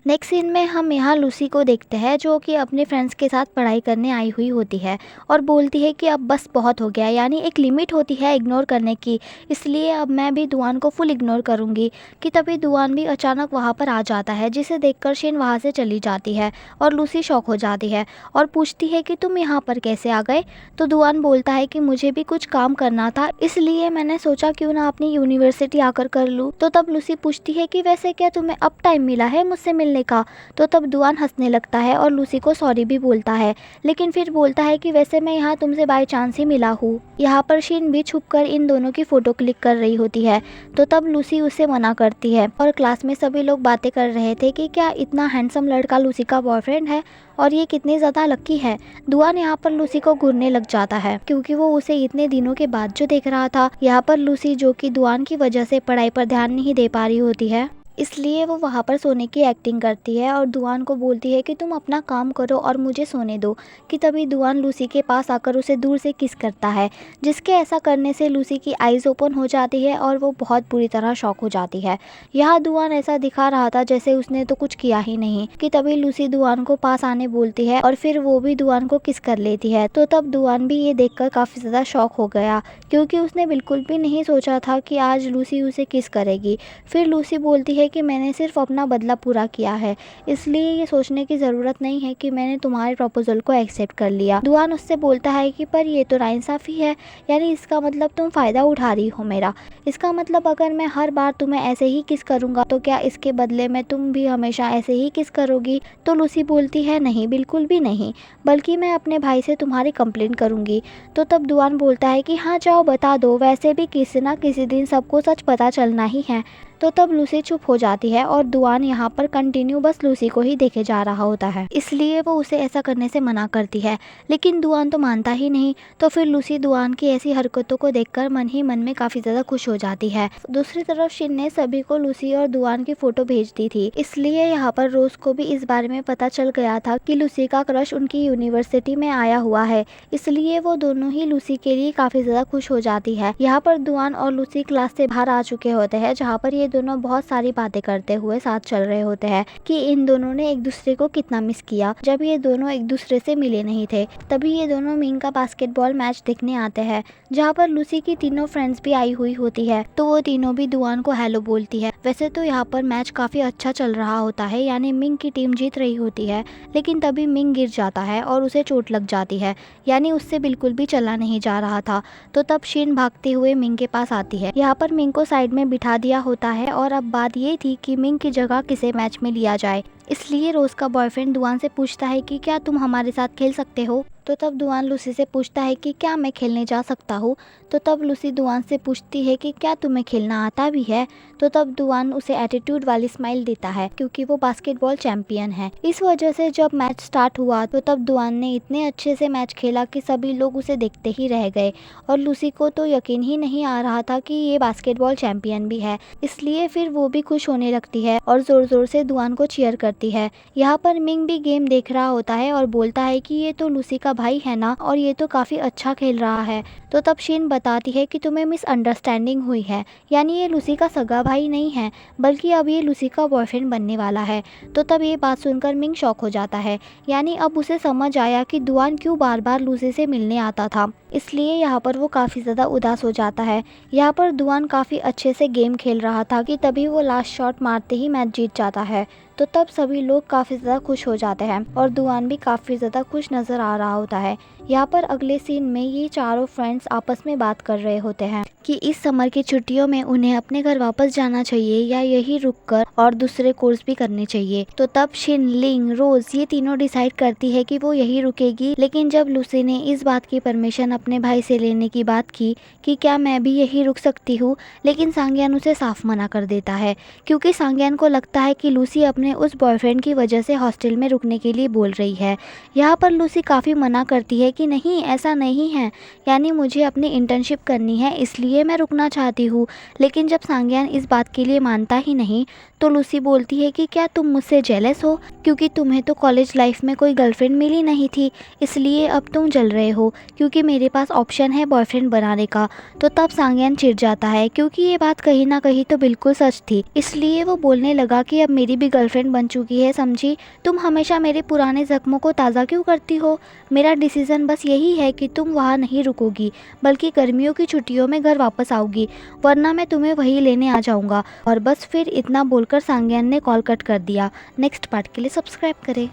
Next scene में हम यहाँ लूसी को देखते हैं जो कि अपने फ्रेंड्स के साथ पढ़ाई करने आई हुई होती है और बोलती है कि अब बस बहुत हो गया, यानी एक लिमिट होती है इग्नोर करने की, इसलिए अब मैं भी दुआन को फुल इग्नोर करूँगी। कि तभी दुआन भी अचानक वहाँ पर आ जाता है जिसे देखकर शिन वहाँ से चली जाती है और लूसी शॉक हो जाती है और पूछती है कि तुम यहाँ पर कैसे आ गए। तो दुआन बोलता है कि मुझे भी कुछ काम करना था, इसलिए मैंने सोचा क्यों ना अपनी यूनिवर्सिटी आकर कर लूँ। तो तब लूसी पूछती है कि वैसे क्या तुम्हें अब टाइम मिला है मुझसे मिलने का। तो तब दुआन हंसने लगता है और लूसी को सॉरी भी बोलता है, लेकिन फिर बोलता है कि वैसे मैं यहाँ तुमसे बाय चांस ही मिला हूँ। यहाँ पर शिन भी छुपकर इन दोनों की फ़ोटो क्लिक कर रही होती है। तो तब लूसी उसे मना करती है और क्लास में सभी लोग बातें कर रहे थे कि क्या इतना हैंडसम लड़का लूसी का बॉयफ्रेंड है और ये कितनी ज़्यादा लकी है। दुआन यहाँ पर लूसी को घूरने लग जाता है क्योंकि वो उसे इतने दिनों के बाद जो देख रहा था। यहाँ पर लूसी जो कि दुआन की वजह से पढ़ाई पर ध्यान नहीं दे पा रही होती है, इसलिए वो वहाँ पर सोने की एक्टिंग करती है और दुआन को बोलती है कि तुम अपना काम करो और मुझे सोने दो। कि तभी दुआन लूसी के पास आकर उसे दूर से किस करता है, जिसके ऐसा करने से लूसी की आइज़ ओपन हो जाती है और वो बहुत बुरी तरह शॉक हो जाती है। यहाँ दुआन ऐसा दिखा रहा था जैसे उसने तो कुछ किया ही नहीं। कि तभी लूसी दुआन को पास आने बोलती है और फिर वो भी दुआन को किस कर लेती है। तो तब दुआन भी ये देखकर काफ़ी ज़्यादा शॉक हो गया क्योंकि उसने बिल्कुल भी नहीं सोचा था कि आज लूसी उसे किस करेगी। फिर लूसी बोलती है कि मैंने सिर्फ अपना बदला पूरा किया है, इसलिए ये सोचने की ज़रूरत नहीं है कि मैंने तुम्हारे प्रपोजल को एक्सेप्ट कर लिया। दुआन उससे बोलता है कि पर ये तो नाइंसाफ़ी है, यानी इसका मतलब तुम फ़ायदा उठा रही हो मेरा। इसका मतलब अगर मैं हर बार तुम्हें ऐसे ही किस करूँगा तो क्या इसके बदले में तुम भी हमेशा ऐसे ही किस करोगी। तो लूसी बोलती है नहीं, बिल्कुल भी नहीं, बल्कि मैं अपने भाई से तुम्हारी कंप्लेन करूँगी। तो तब दुआन बोलता है कि हाँ जाओ बता दो, वैसे भी किसी ना किसी दिन सबको सच पता चलना ही है। तो तब लूसी चुप हो जाती है और दुआन यहाँ पर कंटिन्यू बस लूसी को ही देखे जा रहा होता है, इसलिए वो उसे ऐसा करने से मना करती है, लेकिन दुआन तो मानता ही नहीं। तो फिर लूसी दुआन की ऐसी हरकतों को देखकर मन ही मन में काफ़ी ज़्यादा खुश हो जाती है। दूसरी तरफ शिन ने सभी को लूसी और दुआन की फ़ोटो भेज दी थी, इसलिए यहाँ पर रोज़ को भी इस बारे में पता चल गया था कि लूसी का क्रश उनकी यूनिवर्सिटी में आया हुआ है, इसलिए वो दोनों ही लूसी के लिए काफ़ी ज़्यादा खुश हो जाती है। यहाँ पर दुआन और लूसी क्लास से बाहर आ चुके होते हैं, जहाँ पर ये दोनों बहुत सारी बातें करते हुए साथ चल रहे होते हैं कि इन दोनों ने एक दूसरे को कितना मिस किया जब ये दोनों एक दूसरे से मिले नहीं थे। तभी ये दोनों मिंग का बास्केटबॉल मैच देखने आते हैं, जहाँ पर लूसी की तीनों फ्रेंड्स भी आई हुई होती है। तो वो तीनों भी दुआन को हेलो बोलती है। वैसे तो यहाँ पर मैच काफ़ी अच्छा चल रहा होता है, यानी मिंग की टीम जीत रही होती है, लेकिन तभी मिंग गिर जाता है और उसे चोट लग जाती है, यानी उससे बिल्कुल भी चला नहीं जा रहा था। तो तब शिन भागते हुए मिंग के पास आती है। यहाँ पर मिंग को साइड में बिठा दिया होता है और अब बात ये थी कि मिंग की जगह किसे मैच में लिया जाए, इसलिए रोज़ का बॉयफ्रेंड दुआन से पूछता है कि क्या तुम हमारे साथ खेल सकते हो। तो तब दुआन लूसी से पूछता है कि क्या मैं खेलने जा सकता हूँ। तो तब लूसी दुआन से पूछती है कि क्या तुम्हें खेलना आता भी है। तो तब दुआन उसे एटीट्यूड वाली स्माइल देता है क्योंकि वो बास्केटबॉल चैंपियन है। इस वजह से जब मैच स्टार्ट हुआ तो तब दुआन ने इतने अच्छे से मैच खेला कि सभी लोग उसे देखते ही रह गए और लूसी को तो यकीन ही नहीं आ रहा था कि ये बास्केटबॉल चैंपियन भी है, इसलिए फिर वो भी खुश होने लगती है और ज़ोर ज़ोर से दुआन को चीयर करती है। यहाँ पर मिंग भी गेम देख रहा होता है और बोलता है कि ये तो लूसी का भाई है ना, और ये तो काफ़ी अच्छा खेल रहा है। तो तब शिन बताती है कि तुम्हें मिसअंडरस्टैंडिंग हुई है, यानी ये लूसी का सगा भाई नहीं है, बल्कि अब ये लूसी का बॉयफ्रेंड बनने वाला है। तो तब ये बात सुनकर मिंग शॉक हो जाता है, यानी अब उसे समझ आया कि दुआन क्यों बार बार लूसी से मिलने आता था, इसलिए यहाँ पर वो काफ़ी ज़्यादा उदास हो जाता है। यहाँ पर दुआन काफ़ी अच्छे से गेम खेल रहा था कि तभी वो लास्ट शॉट मारते ही मैच जीत जाता है। तो तब सभी लोग काफ़ी ज़्यादा खुश हो जाते हैं और दुआन भी काफ़ी ज़्यादा खुश नज़र आ रहा होता है। यहाँ पर अगले सीन में ये चारों फ्रेंड्स आपस में बात कर रहे होते हैं कि इस समर की छुट्टियों में उन्हें अपने घर वापस जाना चाहिए या यही रुककर और दूसरे कोर्स भी करने चाहिए। तो तब शिन, लिंग, रोज ये तीनों डिसाइड करती है कि वो यही रुकेगी, लेकिन जब लूसी ने इस बात की परमिशन अपने भाई से लेने की बात की कि क्या मैं भी यही रुक सकती हूँ, लेकिन सांग्यान उसे साफ मना कर देता है क्योंकि सांग्यान को लगता है कि लूसी अपने उस बॉयफ्रेंड की वजह से हॉस्टल में रुकने के लिए बोल रही है। यहाँ पर लूसी काफ़ी मना करती है कि नहीं, ऐसा नहीं है, यानी मुझे अपनी इंटर्नशिप करनी है, इसलिए मैं रुकना चाहती हूँ। लेकिन जब सांग्यान इस बात के लिए मानता ही नहीं तो लूसी बोलती है कि क्या तुम मुझसे जेलस हो, क्योंकि तुम्हें तो कॉलेज लाइफ में कोई गर्लफ्रेंड मिली नहीं थी, इसलिए अब तुम जल रहे हो क्योंकि मेरे पास ऑप्शन है बॉयफ्रेंड बनाने का। तो तब सांगयान चिढ़ जाता है क्योंकि ये बात कहीं ना कहीं तो बिल्कुल सच थी। इसलिए वो बोलने लगा कि अब मेरी भी गर्लफ्रेंड बन चुकी है, समझी। तुम हमेशा मेरे पुराने जख्मों को ताज़ा क्यों करती हो। मेरा डिसीज़न बस यही है कि तुम वहाँ नहीं रुकोगी, बल्कि गर्मियों की छुट्टियों में घर वापस आओगी, वरना मैं तुम्हें वहीं लेने आ जाऊँगा। और बस फिर इतना बोलकर सांगयान ने कॉल कट कर दिया। नेक्स्ट पार्ट के लिए सब्सक्राइब करें।